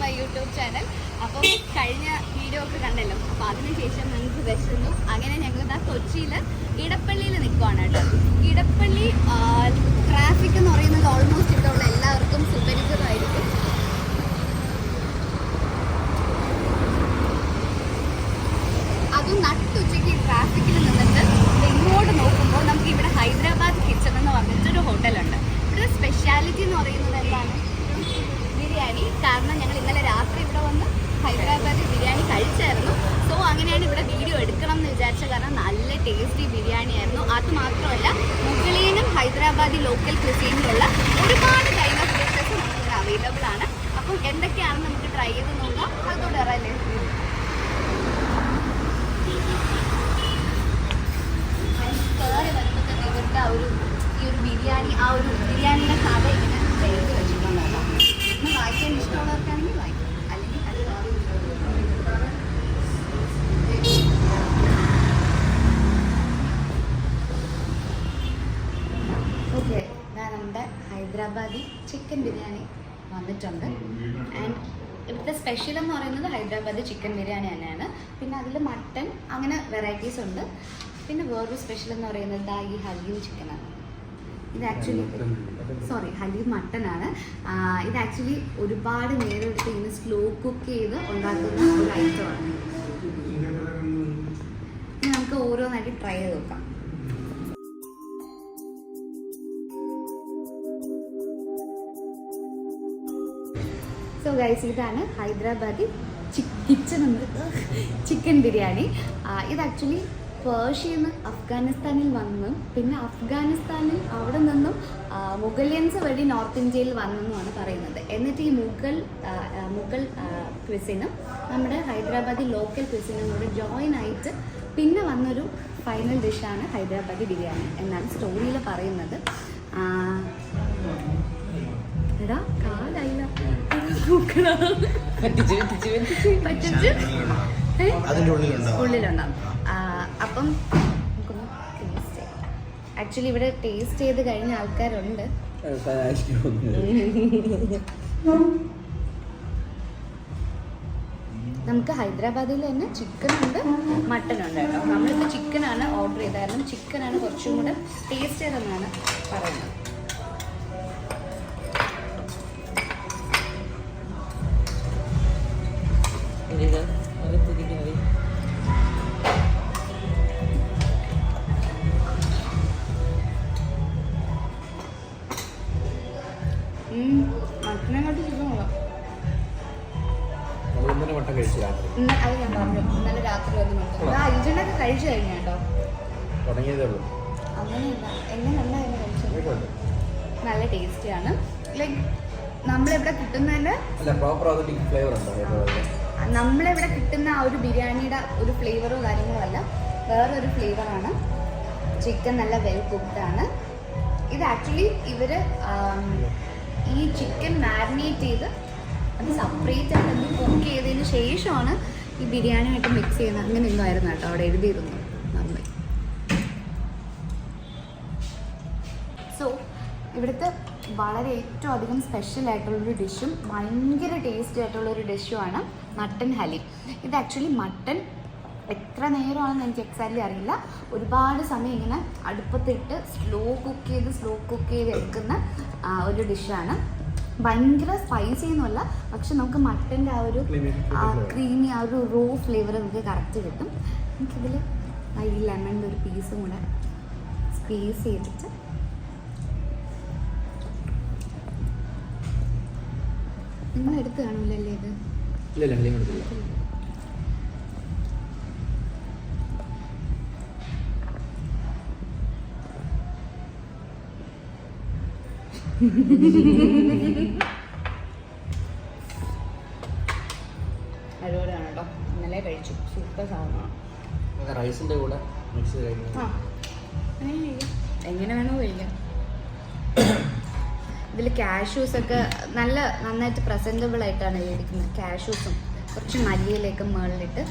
My YouTube channel. അപ്പം കഴിഞ്ഞ video ഒക്കെ കണ്ടല്ലോ, അപ്പോൾ അതിനുശേഷം ഞങ്ങൾക്ക് വിശന്നു. അങ്ങനെ ഞങ്ങൾ കൊച്ചിയിൽ ഇടപ്പള്ളിയിൽ നിൽക്കുവാണ് കേട്ടോ. ഇടപ്പള്ളി ട്രാഫിക് എന്ന് പറയുന്നത് ഓൾമോസ്റ്റ് ഇവിടെ ഉള്ള എല്ലാവർക്കും സുപരിചിതമായിരിക്കും. അതും നട്ടുച്ചയ്ക്ക് ട്രാഫിക്കിൽ നിന്നിട്ട് ഇങ്ങോട്ട് നോക്കുമ്പോൾ നമുക്ക് ഇവിടെ ഹൈദരാബാദ് കിച്ചൺ എന്ന് പറഞ്ഞിട്ടൊരു ഹോട്ടലുണ്ട്. ഇവിടെ സ്പെഷ്യാലിറ്റി എന്ന് പറയുന്നത് എന്താണ്? ബിരിയാണി. കാരണം ഞങ്ങൾ ഇന്നലെ രാത്രി ഇവിടെ വന്ന് ഹൈദരാബാദി ബിരിയാണി കഴിച്ചായിരുന്നു. സോ അങ്ങനെയാണ് ഇവിടെ വീഡിയോ എടുക്കണം എന്ന് വിചാരിച്ചത്. കാരണം നല്ല ടേസ്റ്റി ബിരിയാണി ആയിരുന്നു. അതുമാത്രമല്ല മുഗളിയനും ഹൈദരാബാദി ലോക്കൽ ക്വിസീനിലുള്ള ഒരുപാട് കൈൻഡ് ഓഫ് ഡിഷസ് നമുക്കിവിടെ അവൈലബിൾ ആണ്. അപ്പം എന്തൊക്കെയാണെന്ന് നമുക്ക് ട്രൈ ചെയ്ത് നോക്കാം. അതോടെ അറിയാലേ കയറി വരുമ്പോൾ തന്നെ ഇവരുടെ ഈ ഒരു ബിരിയാണി, ആ ഒരു ബിരിയാണിയുടെ കഥ ഇങ്ങനെ എഴുതി വെച്ചിട്ടുണ്ടാകാം. ഇന്ന് വായിക്കാൻ ഇഷ്ടമുള്ളവർക്കാണെങ്കിൽ വായിക്കും, അല്ലെങ്കിൽ അത് ഓക്കെ. നമ്മുടെ ഹൈദരാബാദി ചിക്കൻ ബിരിയാണി വന്നിട്ടുണ്ട്. ആൻഡ് ഇവിടുത്തെ സ്പെഷ്യൽ എന്ന് പറയുന്നത് ഹൈദരാബാദി ചിക്കൻ ബിരിയാണി തന്നെയാണ്. പിന്നെ അതിൽ മട്ടൻ അങ്ങനെ വെറൈറ്റീസ് ഉണ്ട്. പിന്നെ വേറൊരു സ്പെഷ്യൽ എന്ന് പറയുന്നത് ഈ ഹലീം ചിക്കനാണ്. ഇത് ആക്ച്വലി ഹലീം മട്ടനാണ്. ഇത് ആക്ച്വലി ഒരുപാട് നേരം എടുത്ത് ഇങ്ങനെ സ്ലോ കുക്ക് ചെയ്ത് ഉണ്ടാക്കുന്ന ഒരു ഐറ്റമാണ്. ഇനി നമുക്ക് ഓരോന്നായിട്ട് ട്രൈ ചെയ്ത് നോക്കാം. സോ ഗൈസ്, ഇതാണ് ഹൈദരാബാദി ചിക്കൻ ബിരിയാണി. ഇത് ആക്ച്വലി പേർഷ്യന്ന് അഫ്ഗാനിസ്ഥാനിൽ വന്നു. പിന്നെ അഫ്ഗാനിസ്ഥാനിൽ അവിടെ നിന്നും മുഗളിയൻസ് വഴി നോർത്ത് ഇന്ത്യയിൽ വന്നെന്നുമാണ് പറയുന്നത്. എന്നിട്ട് ഈ മുഗൾ ക്വിസിനും നമ്മുടെ ഹൈദരാബാദി ലോക്കൽ ക്വിസിനും കൂടെ ജോയിൻ ആയിട്ട് പിന്നെ വന്നൊരു ഫൈനൽ ഡിഷാണ് ഹൈദരാബാദി ബിരിയാണി എന്നാണ് സ്റ്റോറിയിൽ പറയുന്നത്. എടാ കാലല്ല ഉള്ളിലുണ്ടാവും. അപ്പം നമുക്കൊന്ന് ടേസ്റ്റ് ചെയ്യാം. ആക്ച്വലി ഇവിടെ ടേസ്റ്റ് ചെയ്ത് കഴിഞ്ഞ ആൾക്കാരുണ്ട്. നമുക്ക് ഹൈദരാബാദിൽ തന്നെ ചിക്കനുണ്ട്, മട്ടനുണ്ട് കേട്ടോ. നമ്മളിപ്പോൾ ചിക്കനാണ് ഓർഡർ ചെയ്തായിരുന്നു. ചിക്കനാണ് കുറച്ചും കൂടെ ടേസ്റ്റ് ചെയ്തെന്നാണ് പറയുന്നത്. മട്ടനെക്കാട്ടി ചിക്കൻ കൊള്ളാം. അത് ഞാൻ പറഞ്ഞു, ഇന്നലെ രാത്രി വന്ന് ഇജനൊക്കെ കഴിച്ചു കഴിഞ്ഞാ കേട്ടോ. അങ്ങനെയല്ല, എങ്ങനെയല്ല എന്നെ കഴിച്ചത്. നല്ല ടേസ്റ്റിയാണ്. ലൈക്ക് നമ്മളിവിടെ കിട്ടുന്നതിൻ്റെ നമ്മളിവിടെ കിട്ടുന്ന ആ ഒരു ബിരിയാണിയുടെ ഒരു ഫ്ലേവറോ കാര്യങ്ങളോ അല്ല, വേറൊരു ഫ്ലേവറാണ്. ചിക്കൻ നല്ല വെൽ കുക്ക്ഡാണ്. ഇത് ആക്ച്വലി ഇവർ ഈ ചിക്കൻ മാരിനേറ്റ് ചെയ്ത് അത് സെപ്പറേറ്റ് ആയിട്ട് കുക്ക് ചെയ്തതിന് ശേഷമാണ് ഈ ബിരിയാണിയായിട്ട് മിക്സ് ചെയ്യുന്നത്. അങ്ങനെ എന്തോ ആയിരുന്നു കേട്ടോ അവിടെ എഴുതിയിരുന്നു. നന്നായി. സോ ഇവിടുത്തെ വളരെ ഏറ്റവും അധികം സ്പെഷ്യൽ ആയിട്ടുള്ളൊരു ഡിഷും ഭയങ്കര ടേസ്റ്റി ആയിട്ടുള്ളൊരു ഡിഷുമാണ് മട്ടൻ ഹലീം. ഇത് ആക്ച്വലി മട്ടൻ എത്ര നേരമാണെന്ന് എനിക്ക് എക്സാക്ട്ലി അറിയില്ല. ഒരുപാട് സമയം ഇങ്ങനെ അടുപ്പത്തിട്ട് സ്ലോ കുക്ക് ചെയ്ത് എടുക്കുന്ന ഒരു ഡിഷാണ്. ഭയങ്കര സ്പൈസി ഒന്നുമല്ല, പക്ഷെ നമുക്ക് മട്ടൻ്റെ ആ ഒരു ക്രീമി ആ ഒരു റോ ഫ്ലേവർ നമുക്ക് കറക്റ്റ് കിട്ടും. നമുക്കിതിൽ ഈ ലെമണിൻ്റെ ഒരു പീസും കൂടെ സ്ക്വീസ് ചെയ്തിട്ട് നിങ്ങൾ എടുത്ത് കാണൂലല്ലേ ഇത്? അടിപൊളിയാണ് കേട്ടോ. ഇന്നലെ കഴിച്ചു. സൂപ്പർ സാധനമാണ്. റൈസിന്റെ കൂടെ മിക്സ് ചെയ്ത് എങ്ങനെ വേണോ കഴിക്കാം. ഇതിൽ കാഷ്യൂസൊക്കെ നന്നായിട്ട് പ്രസൻറ്റബിൾ ആയിട്ടാണ് ഇരിക്കുന്നത്. കാഷ്യൂസും കുറച്ച് മല്ലിയിലേക്ക് മുകളിലിട്ട്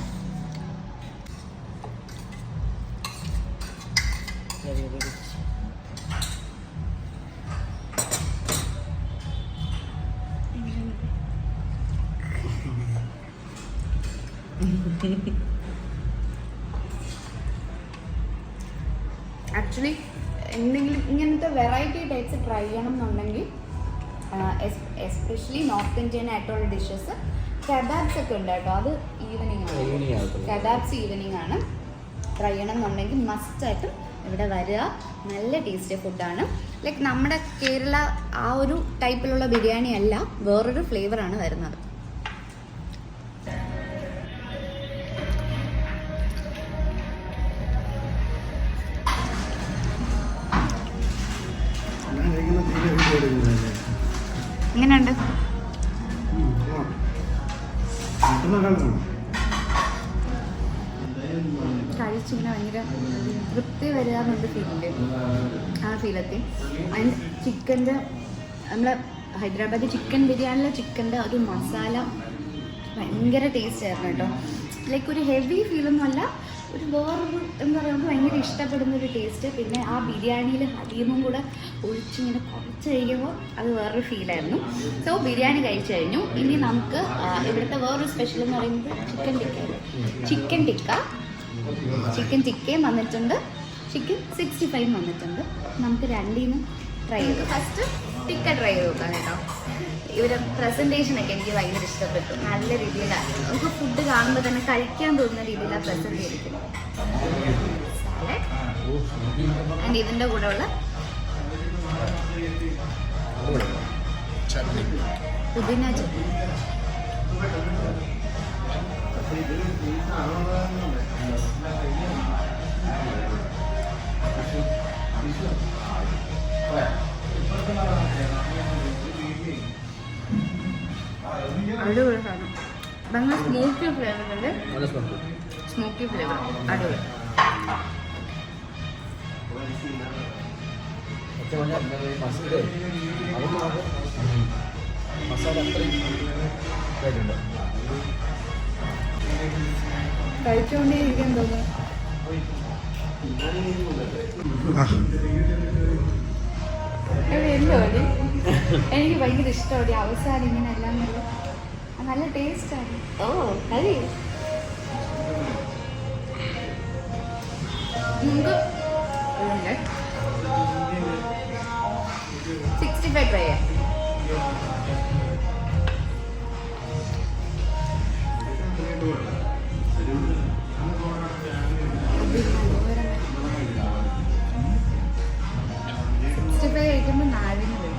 ആക്ച്വലി എന്തെങ്കിലും ഇങ്ങനത്തെ വെറൈറ്റി ടൈപ്സ് ട്രൈ ചെയ്യണം എന്നുണ്ടെങ്കിൽ എസ്പെഷ്യലി നോർത്ത് ഇന്ത്യൻ ആയിട്ടുള്ള ഡിഷസ് കബാബ്സ് ഒക്കെ ഉണ്ട് കേട്ടോ. അത് ഈവനിങ് ആണ്, കബാബ്സ് ഈവനിങ് ആണ്. ട്രൈ ചെയ്യണം എന്നുണ്ടെങ്കിൽ മസ്റ്റായിട്ടും ഇവിടെ വരിക. നല്ല ടേസ്റ്റി ഫുഡാണ്. ലൈക്ക് നമ്മുടെ കേരള ആ ഒരു ടൈപ്പിലുള്ള ബിരിയാണി അല്ല, വേറൊരു ഫ്ലേവറാണ് വരുന്നത്. എങ്ങനെയുണ്ട്? കഴിച്ചിങ്ങനെ ഭയങ്കര തൃപ്തി വരിക എന്നൊരു ഫീലില്ലേ, ആ ഫീലെത്തി. ആൻഡ് ചിക്കൻ്റെ നമ്മൾ ഹൈദരാബാദി ചിക്കൻ ബിരിയാണിയിലെ ചിക്കൻ്റെ ഒരു മസാല ഭയങ്കര ടേസ്റ്റ് ആയിരുന്നു കേട്ടോ. ലൈക്ക് ഒരു ഹെവി ഫീലൊന്നും അല്ല, ഒരു വേറൊരു എന്താ പറയുക, നമുക്ക് ഭയങ്കര ഇഷ്ടപ്പെടുന്നൊരു ടേസ്റ്റ്. പിന്നെ ആ ബിരിയാണിയിൽ ഹലീമും കൂടെ ഒഴിച്ചിങ്ങനെ കുറച്ച് കഴിക്കുമ്പോൾ അത് വേറൊരു ഫീലായിരുന്നു. സോ ബിരിയാണി കഴിച്ചു കഴിഞ്ഞു. ഇനി നമുക്ക് ഇവിടുത്തെ വേറൊരു സ്പെഷ്യൽ എന്ന് പറയുന്നത് ചിക്കൻ ടിക്കയും വന്നിട്ടുണ്ട്, ചിക്കൻ 65 വന്നിട്ടുണ്ട്. നമുക്ക് രണ്ടിനും ട്രൈ ചെയ്തു. ഫസ്റ്റ് ടിക്ക ട്രൈ ചെയ്ത് നോക്കാം കേട്ടോ. ഇവരുടെ പ്രസൻറ്റേഷനൊക്കെ എനിക്ക് ഭയങ്കര ഇഷ്ടപ്പെട്ടു. നല്ല രീതിയിലാണ്, നമുക്ക് ഫുഡ് കാണുമ്പോൾ തന്നെ കഴിക്കാൻ തോന്നുന്ന രീതിയിലാണ് പ്രസൻറ്റ് ചെയ്തിരിക്കുന്നത്. സാലഡ് ആൻഡ് ഇതിൻ്റെ കൂടെയുള്ള പുതിന ചട്നി. അടിപൊളി സാധനം. ഭയങ്കര സ്മോക്കി ഫ്ലേവറുണ്ട്, സ്മോക്കി ഫ്ലേവർ അടിപൊളി. കഴിച്ചുകൊണ്ടേ ഇരിക്കാൻ തോന്നുന്നു. എനിക്ക് ഭയങ്കര ഇഷ്ടമാണ് അവസാനം ഇങ്ങനെ എല്ലാം നല്ല ടേസ്റ്റാണ്. ഓ കഴി നമുക്ക് 65 ട്രൈ ചെയ്യാം. കഴിക്കുമ്പോൾ നാവിന് വരും.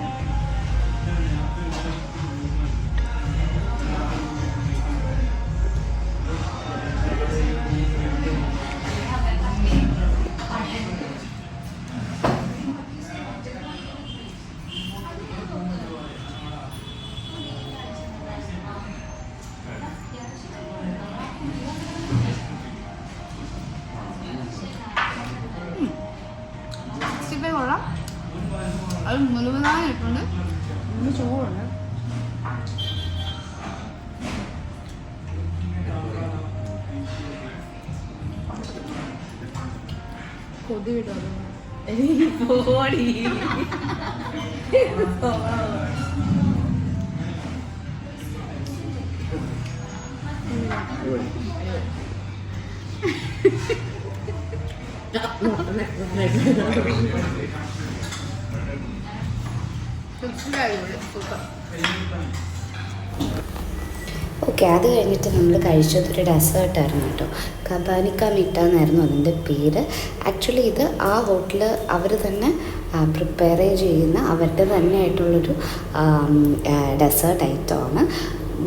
കൊള്ളാം. അത് മുഴുവനായിട്ടുണ്ട്, ചൂടുണ്ട്. കൊതി വിടും. ഓക്കെ, അത് കഴിഞ്ഞിട്ട് നമ്മൾ കഴിച്ചതൊരു ഡെസേർട്ടായിരുന്നു കേട്ടോ. കബാനിക്ക മിട്ട എന്നായിരുന്നു അതിൻ്റെ പേര്. ആക്ച്വലി ഇത് ആ ഹോട്ടൽ അവർ തന്നെ പ്രിപ്പയർ ചെയ്യുന്ന അവരുടെ തന്നെ ആയിട്ടുള്ളൊരു ഡെസേർട്ട് ഐറ്റമാണ്.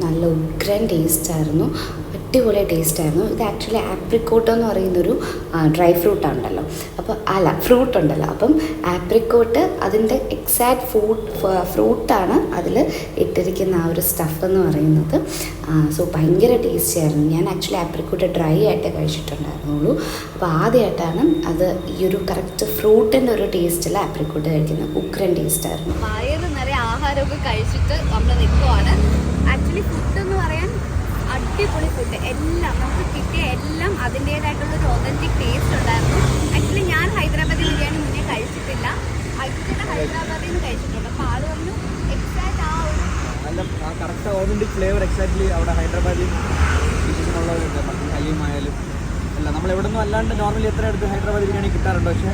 നല്ല ഉഗ്രൻ ടേസ്റ്റായിരുന്നു, അടിപൊളി ടേസ്റ്റായിരുന്നു. ഇത് ആക്ച്വലി ആപ്രിക്കോട്ട് എന്ന് പറയുന്നൊരു ഡ്രൈ ഫ്രൂട്ടാണല്ലോ, അപ്പോൾ അല്ല ഫ്രൂട്ട് ഉണ്ടല്ലോ. അപ്പം ആപ്രിക്കോട്ട് അതിൻ്റെ എക്സാക്റ്റ് ഫ്രൂട്ടാണ് അതിൽ ഇട്ടിരിക്കുന്ന ആ ഒരു സ്റ്റഫ് എന്ന് പറയുന്നത്. സോ ഭയങ്കര ടേസ്റ്റി ആയിരുന്നു. ഞാൻ ആക്ച്വലി ആപ്രിക്കോട്ട് ഡ്രൈ ആയിട്ടേ കഴിച്ചിട്ടുണ്ടായിരുന്നുള്ളൂ. അപ്പോൾ ആദ്യമായിട്ടാണ് അത് ഈ ഒരു കറക്റ്റ് ഫ്രൂട്ടിൻ്റെ ഒരു ടേസ്റ്റിൽ ആപ്രിക്കോട്ട് കഴിക്കുന്നത്. ഉഗ്രൻ ടേസ്റ്റായിരുന്നു. വയറ് നിറയെ ആഹാരമൊക്കെ കഴിച്ചിട്ട് നമ്മൾ നിൽക്കുവാണ്. ആക്ച്വലി ഫുഡ് എന്ന് പറയാൻ അടിപൊളി ഫുഡ്, എല്ലാം നമുക്ക് കിട്ടിയ എല്ലാം അതിൻ്റേതായിട്ടുള്ളൊരു ഒതൻറ്റിക് ടേസ്റ്റ് ഉണ്ടായിരുന്നു. ആക്ച്വലി ഞാൻ ഹൈദരാബാദി ബിരിയാണി മുന്നേ കഴിച്ചിട്ടില്ല, അച്ഛനെ ഹൈദരാബാദിൽ നിന്ന് കഴിച്ചിട്ടുണ്ട്. അപ്പോൾ ആൾ പറഞ്ഞു എക്സാക്റ്റ് ആ ഒരു കറക്റ്റ് ഓതൻറ്റിക് ഫ്ലേവർ എക്സാക്ട്ലി അവിടെ ഹൈദരാബാദിൽ ഇഷ്ടമുള്ളവരുണ്ട്. മട്ടൻ ഹലീം ആയാലും അല്ല, നമ്മൾ എവിടെ നിന്നും അല്ലാണ്ട് നോർമലി എത്ര അടുത്ത് ഹൈദരാബാദ് ബിരിയാണി കിട്ടാറുണ്ട്. പക്ഷേ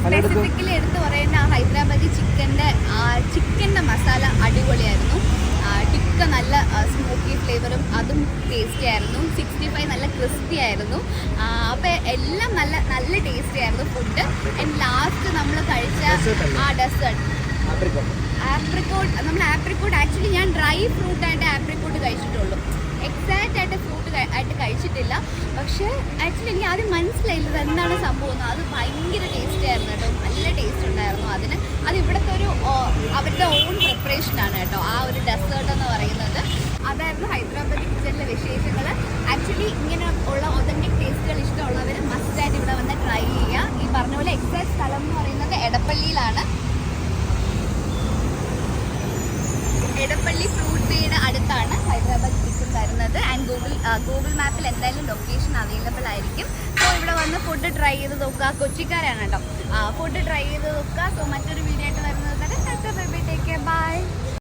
പലയിടത്തും സ്പെസിഫിക്കലി എടുത്ത് പറയുന്ന ആ ഹൈദരാബാദി ചിക്കൻ്റെ മസാല അടിപൊളിയായിരുന്നു. ടിക്ക നല്ല സ്മോക്കി ഫ്ലേവറും അതും ടേസ്റ്റി ആയിരുന്നു. 65 നല്ല ക്രിസ്പി ആയിരുന്നു. അപ്പോൾ എല്ലാം നല്ല നല്ല ടേസ്റ്റി ആയിരുന്നു ഫുഡ്. ആൻഡ് ലാസ്റ്റ് നമ്മൾ കഴിച്ച ഡെസേർട്ട് ആപ്രിക്കോട്ട്. നമ്മൾ ആപ്രിക്കോട്ട് ആക്ച്വലി ഞാൻ ഡ്രൈ ഫ്രൂട്ടായിട്ട് ആപ്രിക്കോട്ട് കഴിച്ചിട്ടുള്ളൂ. എക്സാക്റ്റ് ആയിട്ട് ഫ്രൂട്ട് ആയിട്ട് കഴിച്ചിട്ടില്ല. പക്ഷേ ആക്ച്വലി എനിക്ക് ആദ്യം മനസ്സിലായില്ല ഇത് എന്താണ് സംഭവം. അത് ഭയങ്കര ടേസ്റ്റ് ആയിരുന്നു കേട്ടോ. നല്ല ടേസ്റ്റ് ഉണ്ടായിരുന്നു അതിന്. അത് ഇവിടുത്തെ ഒരു അവരുടെ ഓൺ പ്രിപ്പറേഷനാണ് കേട്ടോ ആ ഒരു ഡെസേർട്ട് എന്ന് പറയുന്നത്. അതായിരുന്നു ഹൈദരാബാദി കിച്ചണിലെ വിശേഷങ്ങൾ. ആക്ച്വലി ഇങ്ങനെ ഉള്ള ഒതൻറ്റിക് ടേസ്റ്റുകൾ ഇഷ്ടമുള്ളവർ മസ്റ്റായിട്ട് ഇവിടെ വന്ന് ട്രൈ ചെയ്യുക. ഈ പറഞ്ഞ പോലെ എക്സാക്ട് സ്ഥലം എന്ന് പറയുന്നത് എടപ്പള്ളിയിലാണ്. എടപ്പള്ളി ഫ്രൂട്ട് വേയുടെ അടുത്താണ് ഹൈദരാബാദ് കിച്ചൺ വരുന്നത്. ആൻഡ് ഗൂഗിൾ മാപ്പിൽ എന്തായാലും ലൊക്കേഷൻ അവൈലബിൾ ആയിരിക്കും. സോ ഇവിടെ വന്ന് ഫുഡ് ട്രൈ ചെയ്ത് നോക്കുക. കൊച്ചിക്കാരാണ് കേട്ടോ. ഫുഡ് ട്രൈ ചെയ്ത് നോക്കുക. സോ മറ്റൊരു വീഡിയോ ആയിട്ട് വരുന്നത് വരെ ബൈ.